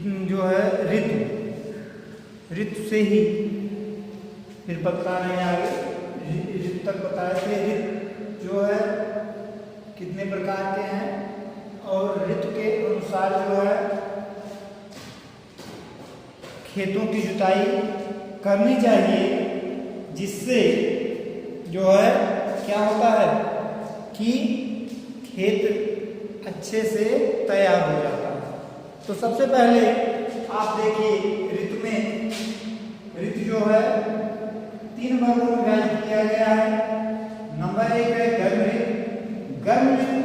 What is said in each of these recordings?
जो है ऋतु, ऋतु से ही फिर बता रहे हैं आगे, ऋतु तक बताए थे। ऋतु जो है कितने प्रकार के हैं और ऋतु के अनुसार जो है खेतों की जुताई करनी चाहिए, जिससे जो है क्या होता है कि खेत अच्छे से तैयार हो जाता है। तो सबसे पहले आप देखिए ऋतु में, ऋतु जो है 3 भागों में विभाजित किया गया है। नंबर 1 है गर्म ऋतु। गर्म ऋतु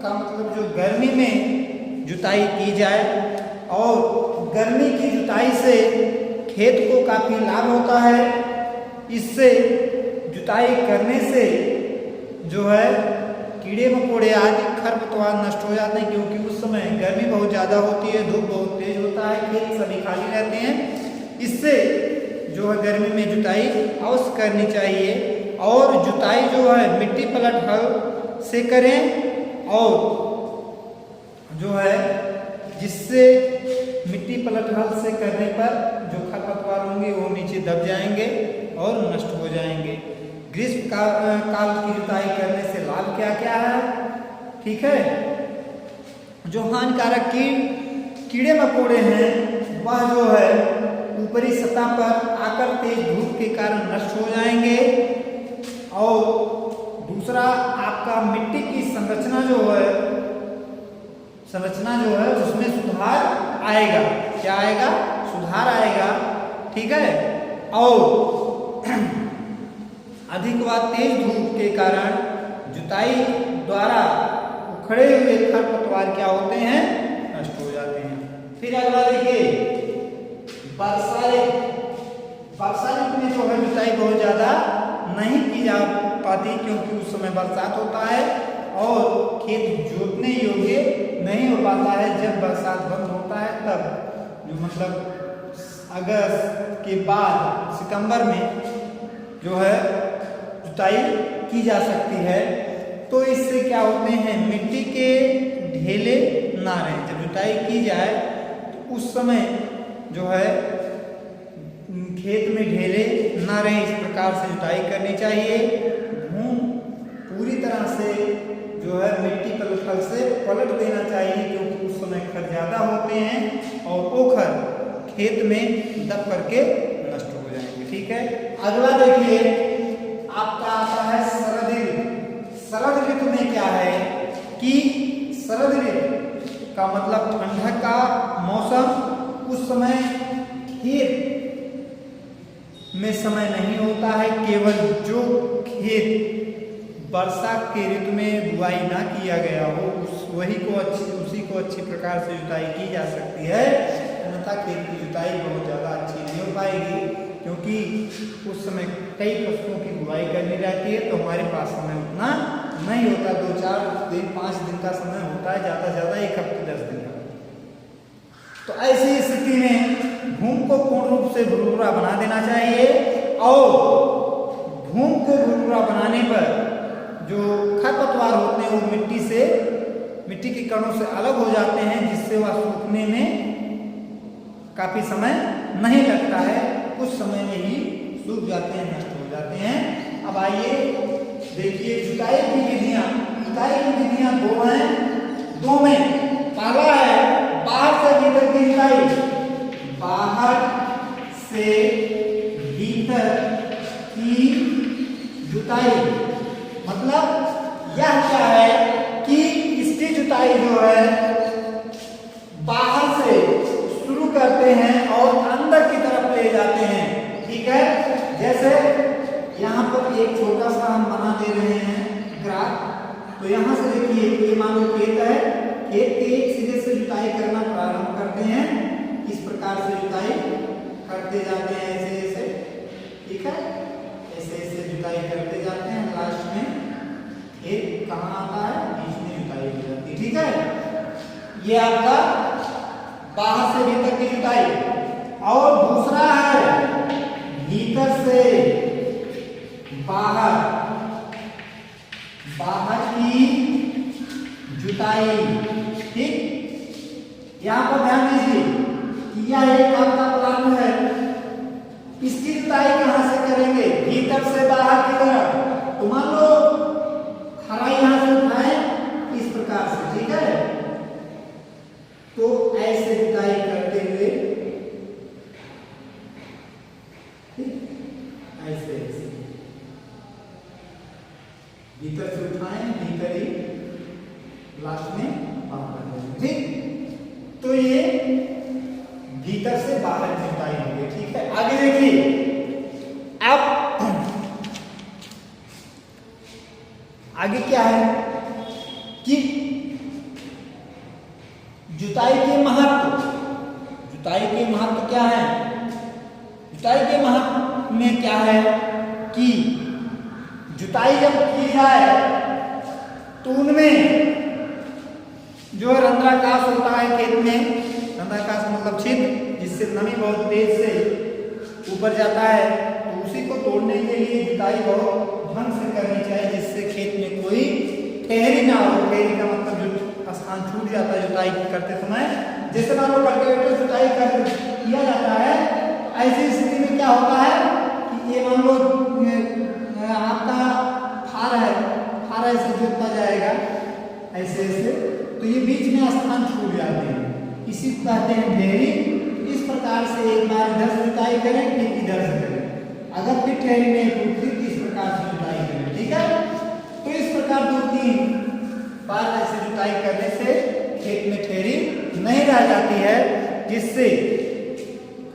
का मतलब जो गर्मी में जुताई की जाए, और गर्मी की जुताई से खेत को काफी लाभ होता है। इससे जुताई करने से जो है कीड़े मकोड़े आदि खरपतवार नष्ट हो जाते हैं, क्योंकि उस समय गर्मी बहुत ज़्यादा होती है, धूप बहुत तेज होता है, खेत सभी खाली रहते हैं। इससे जो है गर्मी में जुताई अवश्य करनी चाहिए। और जुताई जो है मिट्टी पलट हल से करें, और जो है जिससे मिट्टी पलट हल से करने पर जो खरपतवार होंगे वो नीचे दब जाएंगे और नष्ट हो जाएंगे। ग्रीष्म काल की जुताई करने से लाभ क्या क्या है, ठीक है। जो हानिकारक कीड़े मकोड़े हैं वह जो है ऊपरी सतह पर आकर तेज धूप के कारण नष्ट हो जाएंगे। और दूसरा आपका मिट्टी की संरचना जो है उसमें सुधार आएगा। क्या आएगा? सुधार आएगा, ठीक है। और अधिक व तेज धूप के कारण जुताई द्वारा उखड़े हुए खरपतवार क्या होते हैं? नष्ट हो जाते हैं। फिर अगला देखिए वर्षा ऋतु में जो है जुताई बहुत ज्यादा नहीं की जा पाती, क्योंकि उस समय बरसात होता है और खेत जोतने योग्य नहीं हो पाता है। जब बरसात बंद होता है तब जो मतलब अगस्त के बाद सितंबर में जो है जुताई की जा सकती है। तो इससे क्या होते हैं, मिट्टी के ढेले ना रहें। जब जुताई की जाए तो उस समय जो है खेत में ढेले ना रहें, इस प्रकार से जुताई करनी चाहिए। भूमि पूरी तरह से जो है मिट्टी पलट से पलट देना चाहिए, क्योंकि उस समय खर ज्यादा होते हैं और वो खर खेत में दब करके नष्ट हो जाएंगे, ठीक है। अगला देखिए आपका आता है शरद ऋतु। शरद ऋतु में क्या है कि शरद ऋतु का मतलब ठंडक का मौसम। उस समय खेत में समय नहीं होता है, केवल जो खेत वर्षा के ऋतु में बुआई ना किया गया हो उसी को अच्छी प्रकार से जुताई की जा सकती है। अन्यथा खेत की जुताई बहुत ज़्यादा अच्छी नहीं हो पाएगी, क्योंकि उस समय कई फसलों की बुआई करनी रहती है, तो हमारे पास समय उतना नहीं होता। 2-4 दिन 5 दिन का समय होता है, ज़्यादा से ज़्यादा 1 हफ्ते 10 दिन का। तो ऐसी स्थिति में भूमि को पूर्ण रूप से भुरभुरा बना देना चाहिए। और भूमि को भुरभुरा बनाने पर जो खरपतवार होते हैं वो मिट्टी के कणों से अलग हो जाते हैं, जिससे वह सूखने में काफी समय नहीं लगता है, कुछ समय में ही सूख जाते हैं, नष्ट हो जाते हैं। अब आइए देखिए जुताई की विधियां। जुताई की विधियां 2 हैं, 2 में पहला है बाहर से भीतर की जुताई। बाहर से भीतर की जुताई मतलब यह क्या है कि इसकी जुताई जो है बाहर से शुरू करते हैं और अंदर की तरफ ले जाते हैं, ठीक है। जैसे यहाँ पर एक छोटा सा हम बना दे रहे हैं ग्राफ। तो यहाँ से देखिए ये मान लो खेत है, खेत के एक सिरे से जुताई करना प्रारंभ करते हैं। इस प्रकार से जुताई करते जाते हैं, ऐसे ठीक है, ऐसे जुताई करते जाते हैं। लास्ट में खेत कहाँ आता है, बीच में जुताई हो जाती है, ठीक है। ये आपका बाहर से भीतर की जुताई। और दूसरा है भीतर से बाहर की जुताई, ठीक। यहाँ पर ध्यान दीजिए या एक आपका प्लान है, इसकी जुताई कहां से करेंगे? भीतर से बाहर की तरफ। तो मान लो हरा यहां से उठाए इस प्रकार से, ठीक है, तो ऐसे जुताई करते हुए ऐसे भीतर से उठाएं, भीतर ही लास्ट में बाहर कर देंगे, ठीक। तो ये भीतर से बाहर जुताई होगी, ठीक है। आगे देखिए, अब आगे क्या है कि जुताई के महत्व, जुताई के महत्व क्या है? जुताई के महत्व में क्या है कि जुताई जब की जाए तो उनमें जो रंध्राकाश होता है खेत में, रंध्राकाश मतलब छिद्र, जिससे नमी बहुत तेज से ऊपर जाता है, तो उसी को तोड़ने के लिए जुताई बहुत ढंग से करनी चाहिए, जिससे खेत में कोई ठहरी ना हो। ठहरी का मतलब जो स्थान छूट जाता है जुताई करते समय, जैसे मान लो कल्टीवेटर जुताई किया जाता है, ऐसी स्थिति में क्या होता है कि ये मान लो आपका फार है, फार ऐसे जोतता जाएगा ऐसे ऐसे, तो ये बीच में स्थान छूट जाते हैं, इसी को कहते हैं ढेरी। इस प्रकार से एक बार इधर से जुताई करें, फिर इधर से करें, अगर फिर ठहरी नहीं टूटती तो इस प्रकार से जुताई करें, ठीक है। तो इस प्रकार 2-3 बार ऐसे जुताई करने से खेत में ठहरी नहीं रह जाती है, जिससे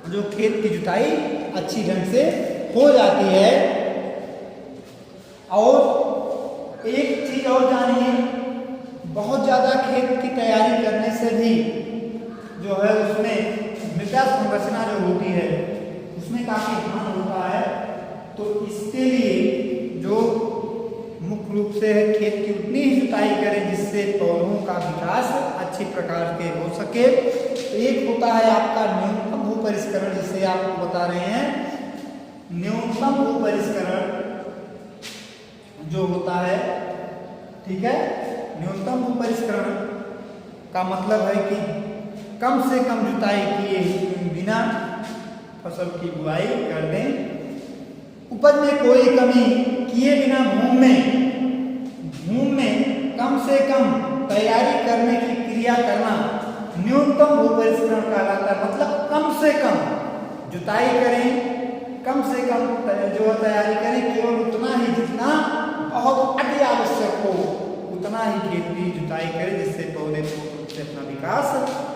जो खेत की जुताई अच्छी ढंग से हो जाती है। और एक चीज और जानिए, बहुत ज्यादा खेत की तैयारी करने से भी जो है उसमें मृदा संरचना जो होती है उसमें काफी हानि होता है। तो इसके लिए जो मुख्य रूप से खेत की उतनी ही जुताई करें जिससे पौधों का विकास अच्छी प्रकार के हो सके। तो एक होता है आपका न्यूनतम भू परिष्करण, जिसे आपको बता रहे हैं न्यूनतम भू परिष्करण जो होता है, ठीक है। न्यूनतम भू परिष्करण का मतलब है कि कम से कम जुताई किए बिना फसल की बुआई कर दें, उपज में कोई कमी किए बिना भूमि में कम से कम तैयारी करने की क्रिया करना न्यूनतम भू परिष्करण कहलाता है। मतलब कम से कम जुताई करें, कम से कम जो तैयारी करें, केवल उतना ही जितना बहुत अति आवश्यक हो उतना ही खेत की जुताई करें, जिससे पौधे से अपना विकास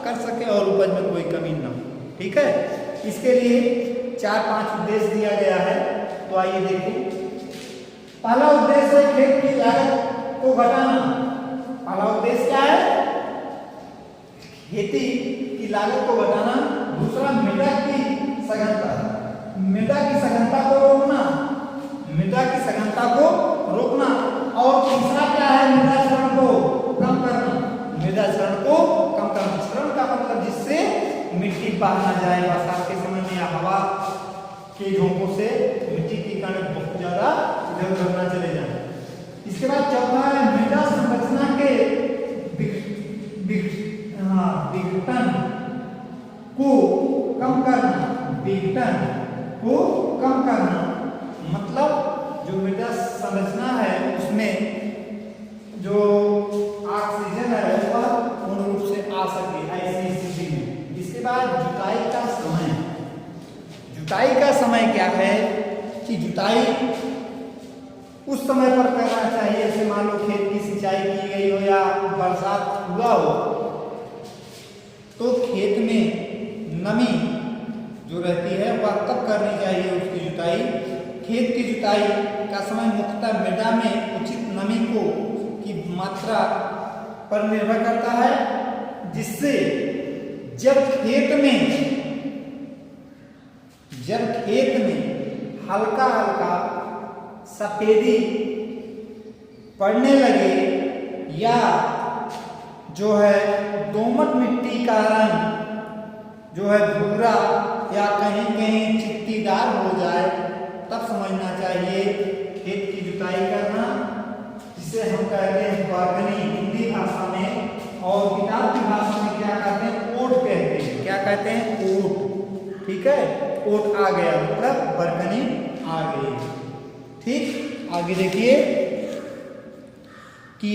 कर सके और उपज में कोई कमी न हो, ठीक है। इसके लिए 4-5 उद्देश्य दिया गया है, तो आइए देखिए। पहला उद्देश्य है खेत की लागत को घटाना। पहला उद्देश्य क्या है? खेती की लागत को घटाना। दूसरा मृदा की सघनता, मृदा की सघनता को रोकना, मृदा की सघनता को रोकना। और तीसरा क्या है? मृदा क्षरण को कम करना, मृदा क्षरण को कम करना। क्षरण का मतलब जिससे मिट्टी बाहर ना जाए बरसात के समय में, या हवा के झोंकों से मिट्टी की कण बहुत ज्यादा इधर उधर ना चले जाए। इसके बाद चौथा है मृदा संरचना के विघटन को कम करना, विघटन को कम करना। मतलब जो मृदा संरचना है उसमें जो ऑक्सीजन है वह पूर्ण रूप से आ सके ऐसी स्थिति में। इसके बाद जुताई का समय। जुताई का समय क्या है कि जुताई उस समय पर करना चाहिए, जैसे मान लो खेत की सिंचाई की गई हो या बरसात हुआ हो, तो खेत में नमी जो रहती है वह कब करनी चाहिए उसकी जुताई। खेत की जुताई का समय मुख्यतः मृदा में उचित नमी को की मात्रा पर निर्भर करता है, जिससे जब खेत में हल्का हल्का सफेदी पड़ने लगे या जो है दोमट मिट्टी का रंग जो है भूरा या कहीं कहीं चिट्टीदार हो जाए, तब समझना चाहिए खेत की जुताई करना, जिसे हम कहते हैं बागवानी हिंदी भाषा में, और किताब की भाषा में क्या कहते हैं? ओट कहते हैं। क्या कहते हैं? ओट। ठीक है, ओट आ गया मतलब बरकनी आ गई। ठीक, आगे देखिए कि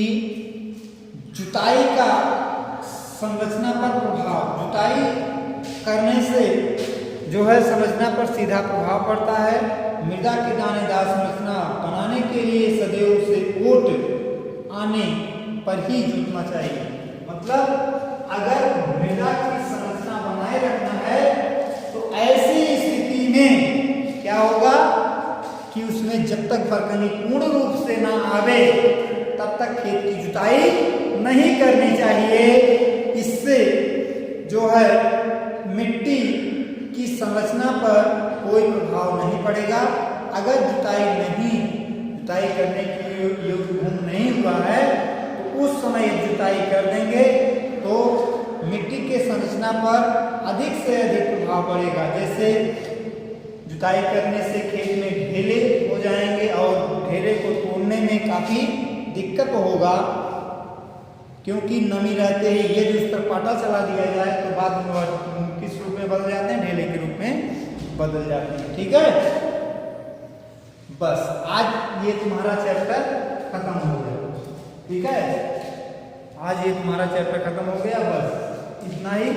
जुताई का संरचना पर प्रभाव, जुताई करने से जो है संरचना पर सीधा प्रभाव पड़ता है। मृदा की दानेदार संरचना बनाने के लिए सदैव उसे ओट आने पर ही जोतना चाहिए। मतलब अगर मृदा की संरचना बनाए रखना है तो ऐसी स्थिति में क्या होगा कि उसमें जब तक बरकनी पूर्ण रूप से ना आवे तब तक खेत की जुताई नहीं करनी चाहिए। इससे जो है मिट्टी की संरचना पर कोई प्रभाव नहीं पड़ेगा। अगर जुताई करने के योग्य भूमि नहीं हुआ है तो उस समय जुताई कर देंगे तो मिट्टी के संरचना पर अधिक से अधिक प्रभाव पड़ेगा। जैसे जुताई करने से खेत में ढेले हो जाएंगे और ढेले को तोड़ने में काफी दिक्कत होगा, क्योंकि नमी रहते ही यदि उस पर पाटा चला दिया जाए तो बाद में किस रूप में बदल जाते हैं, ढेले के रूप में बदल जाते हैं। ठीक है, बस आज ये तुम्हारा चैप्टर खत्म हो गया। ठीक है, आज ये तुम्हारा चैप्टर खत्म हो गया, बस इतना ही।